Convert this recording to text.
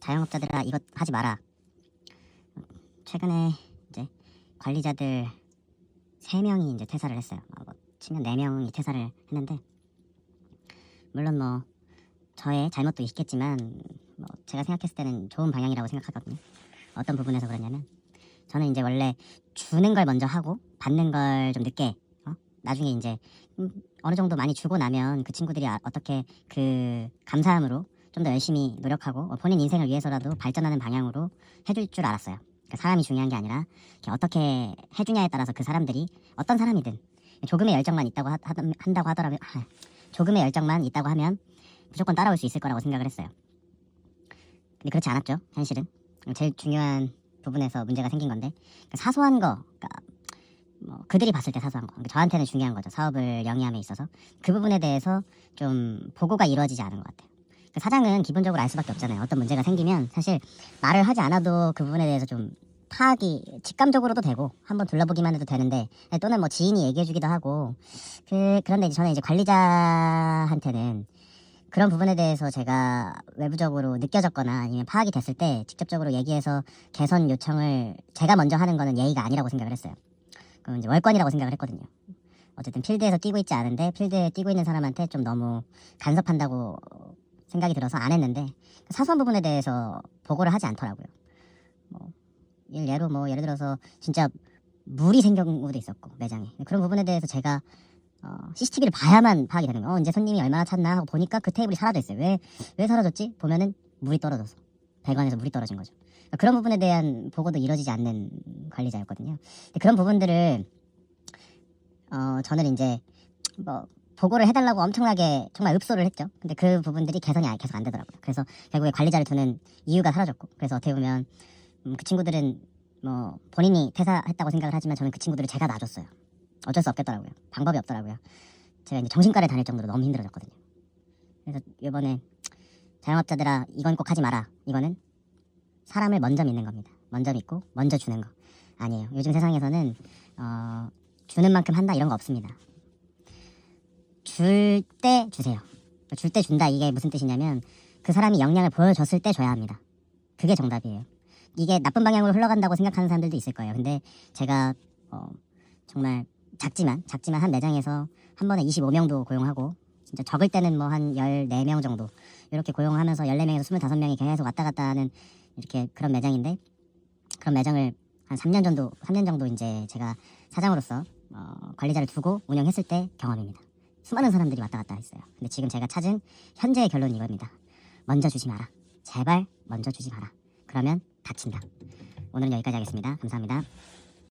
자영업자들아 이것 하지 마라. 최근에 이제 관리자들 3명이 이제 퇴사를 했어요. 치면 4명이 퇴사를 했는데, 물론 뭐 저의 잘못도 있겠지만 제가 생각했을 때는 좋은 방향이라고 생각하거든요. 어떤 부분에서 그러냐면, 저는 이제 원래 주는 걸 먼저 하고 받는 걸 좀 늦게, 나중에 이제 어느 정도 많이 주고 나면 그 친구들이 어떻게 그 감사함으로 좀 더 열심히 노력하고 본인 인생을 위해서라도 발전하는 방향으로 해줄 줄 알았어요. 그러니까 사람이 중요한 게 아니라 어떻게 해주냐에 따라서 그 사람들이 어떤 사람이든 조금의 열정만 있다고 한다고 하더라고요. 조금의 열정만 있다고 하면 무조건 따라올 수 있을 거라고 생각을 했어요. 근데 그렇지 않았죠, 현실은. 제일 중요한 부분에서 문제가 생긴 건데, 사소한 거, 그러니까 그들이 봤을 때 사소한 거, 저한테는 중요한 거죠. 사업을 영위함에 있어서 그 부분에 대해서 좀 보고가 이루어지지 않은 것 같아요. 사장은 기본적으로 알 수밖에 없잖아요. 어떤 문제가 생기면 사실 말을 하지 않아도 그 부분에 대해서 좀 파악이 직감적으로도 되고 한번 둘러보기만 해도 되는데, 또는 뭐 지인이 얘기해주기도 하고, 그런데 저는 이제 관리자한테는 그런 부분에 대해서 제가 외부적으로 느껴졌거나 아니면 파악이 됐을 때 직접적으로 얘기해서 개선 요청을 제가 먼저 하는 거는 예의가 아니라고 생각을 했어요. 그럼 이제 월권이라고 생각을 했거든요. 어쨌든 필드에서 뛰고 있지 않은데 필드에 뛰고 있는 사람한테 좀 너무 간섭한다고 생각이 들어서 안 했는데, 사소한 부분에 대해서 보고를 하지 않더라고요. 예를 들어서 진짜 물이 생긴 경우도 있었고, 매장에. 그런 부분에 대해서 제가 CCTV를 봐야만 파악이 되는 거예요. 이제 손님이 얼마나 찼나 하고 보니까 그 테이블이 사라져 있어요. 왜 사라졌지? 보면은 물이 떨어져서, 배관에서 물이 떨어진 거죠. 그런 부분에 대한 보고도 이루어지지 않는 관리자였거든요. 근데 그런 부분들을 저는 이제 보고를 해달라고 엄청나게 정말 읍소를 했죠. 근데 그 부분들이 개선이 계속 안 되더라고요. 그래서 결국에 관리자를 두는 이유가 사라졌고, 그래서 어떻게 보면 그 친구들은 본인이 퇴사했다고 생각을 하지만 저는 그 친구들을 제가 놔줬어요. 어쩔 수 없겠더라고요. 방법이 없더라고요. 제가 이제 정신과를 다닐 정도로 너무 힘들어졌거든요. 그래서 이번에 자영업자들아 이건 꼭 하지 마라. 이거는 사람을 먼저 믿는 겁니다. 먼저 믿고 먼저 주는 거 아니에요. 요즘 세상에서는 주는 만큼 한다 이런 거 없습니다. 줄 때 주세요. 줄 때 준다, 이게 무슨 뜻이냐면 그 사람이 역량을 보여줬을 때 줘야 합니다. 그게 정답이에요. 이게 나쁜 방향으로 흘러간다고 생각하는 사람들도 있을 거예요. 근데 제가 정말 작지만 한 매장에서 한 번에 25명도 고용하고, 진짜 적을 때는 뭐 한 14명 정도 이렇게 고용하면서 14명에서 25명이 계속 왔다 갔다 하는 이렇게 그런 매장인데, 그런 매장을 한 3년 정도 이제 제가 사장으로서 관리자를 두고 운영했을 때 경험입니다. 수많은 사람들이 왔다 갔다 했어요. 근데 지금 제가 찾은 현재의 결론은 이겁니다. 먼저 주지 마라. 제발 먼저 주지 마라. 그러면 다친다. 오늘은 여기까지 하겠습니다. 감사합니다.